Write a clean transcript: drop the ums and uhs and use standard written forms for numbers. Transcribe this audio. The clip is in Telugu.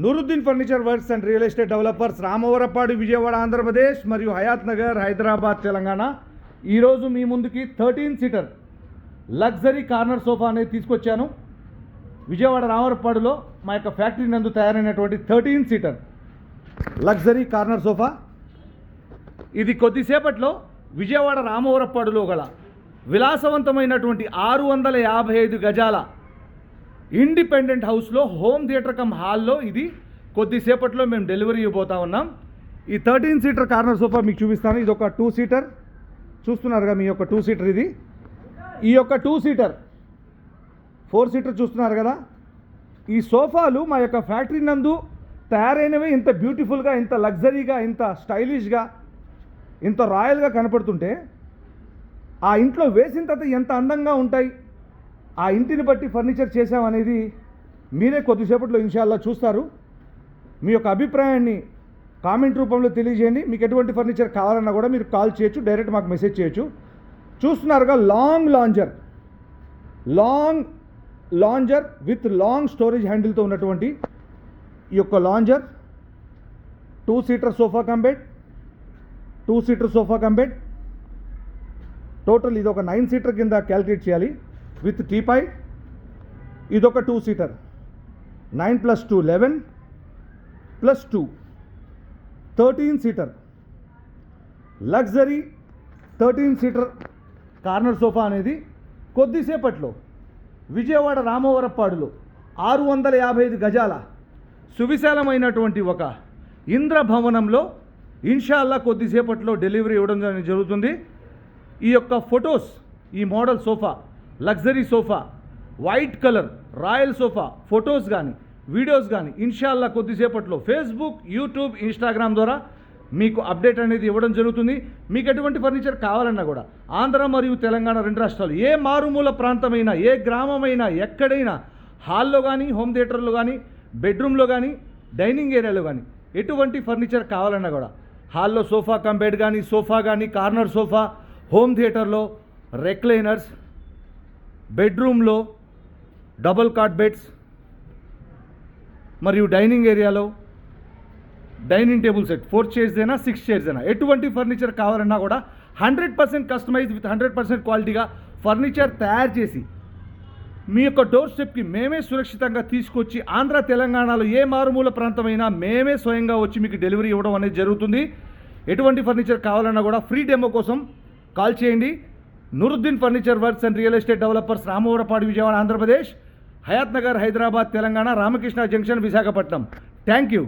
Nooruddin furniture works and real estate developers, Ramavarapadu, Vijayawada, Andhra Pradesh మరియు హయాత్ నగర్, హైదరాబాద్, తెలంగాణ. ఈరోజు మీ ముందుకి 13 సీటర్ లగ్జరీ కార్నర్ సోఫా అనేది తీసుకొచ్చాను. విజయవాడ రామవరపాడులో మా యొక్క ఫ్యాక్టరీ నందు తయారైనటువంటి 13 సీటర్ లగ్జరీ కార్నర్ సోఫా. ఇది కొద్దిసేపట్లో విజయవాడ రామవరపాడులో గల విలాసవంతమైనటువంటి 655 గజాల ఇండిపెండెంట్ హౌస్లో హోమ్ థియేటర్ కమ్ హాల్లో ఇది కొద్దిసేపట్లో మేము డెలివరీ ఇవ్వబోతా ఉన్నాం. ఈ 13 సీటర్ కార్నర్ సోఫా మీకు చూపిస్తాను. ఇది ఒక 2 సీటర్ చూస్తున్నారుగా, మీ యొక్క 2 సీటర్ ఇది. ఈ యొక్క 2 సీటర్ 4 సీటర్ చూస్తున్నారు కదా. ఈ సోఫాలు మా యొక్క ఫ్యాక్టరీ నందు తయారైనవి ఇంత బ్యూటిఫుల్గా, ఇంత లగ్జరీగా, ఇంత స్టైలిష్గా, ఇంత రాయల్గా కనపడుతుంటే ఆ ఇంట్లో వేసిన తర్వాత ఎంత అందంగా ఉంటాయి, ఆ ఇంటిని బట్టి ఫర్నిచర్ చేసామనేది మీరే కొద్దిసేపట్లో ఇన్షాల్లా చూస్తారు. మీ యొక్క అభిప్రాయాన్ని కామెంట్ రూపంలో తెలియజేయండి. మీకు ఎటువంటి ఫర్నిచర్ కావాలన్నా కూడా మీరు కాల్ చేయొచ్చు, డైరెక్ట్ మాకు మెసేజ్ చేయొచ్చు. చూస్తున్నారుగా, long lounger with long storage హ్యాండిల్తో ఉన్నటువంటి ఈ యొక్క lounger. 2 seater sofa cum bed, 2 seater sofa cum bed. Total ఇది ఒక 9 సీటర్ కింద క్యాలిక్యులేట్ చేయాలి విత్ టీపాయ్. ఇదొక 2 seater, 9 + 2 11 + 2 13 seater luxury 13 seater corner sofa అనేది కొద్దిసేపట్లో విజయవాడ రామవరపాడులో 655 గజాల సువిశాలమైనటువంటి ఒక ఇంద్రభవనంలో ఇన్షాల్లా కొద్దిసేపట్లో డెలివరీ ఇవ్వడం జరుగుతుంది. ఈ యొక్క ఫొటోస్, ఈ model sofa, luxury sofa, white colour royal sofa photos కానీ వీడియోస్ కానీ ఇన్షాల్లా కొద్దిసేపట్లో ఫేస్బుక్, యూట్యూబ్, ఇన్స్టాగ్రామ్ ద్వారా మీకు అప్డేట్ అనేది ఇవ్వడం జరుగుతుంది. మీకు ఎటువంటి ఫర్నిచర్ కావాలన్నా కూడా ఆంధ్ర మరియు తెలంగాణ 2 రాష్ట్రాలు, ఏ మారుమూల ప్రాంతమైనా, ఏ గ్రామమైనా, ఎక్కడైనా హాల్లో కానీ, హోమ్ థియేటర్లో కానీ, బెడ్రూమ్లో కానీ, డైనింగ్ ఏరియాలో కానీ ఎటువంటి ఫర్నిచర్ కావాలన్నా కూడా హాల్లో సోఫా కమ్ బెడ్ కానీ, సోఫా కానీ, కార్నర్ సోఫా, హోమ్ థియేటర్లో రెక్లైనర్స్, బెడ్రూమ్లో డబుల్ కాట్ బెడ్స్ మరియు డైనింగ్ ఏరియాలో డైనింగ్ టేబుల్ సెట్ 4 చైర్స్ అయినా 6 చైర్స్ అయినా ఎటువంటి ఫర్నిచర్ కావాలన్నా కూడా 100% కస్టమైజ్ విత్ 100% క్వాలిటీగా ఫర్నిచర్ తయారు చేసి మీ యొక్క డోర్ స్టెప్కి మేమే సురక్షితంగా తీసుకొచ్చి ఆంధ్ర తెలంగాణలో ఏ మారుమూల ప్రాంతమైనా మేమే స్వయంగా వచ్చి మీకు డెలివరీ ఇవ్వడం అనేది జరుగుతుంది. ఎటువంటి ఫర్నిచర్ కావాలన్నా కూడా ఫ్రీ డెమో కోసం కాల్ చేయండి. Nooruddin furniture works and real estate developers, Ramavarapadu, Vijayawada, Andhra Pradesh, Hayat Nagar, Hyderabad, Telangana, Ramakrishna junction, Visakhapatnam. Thank you.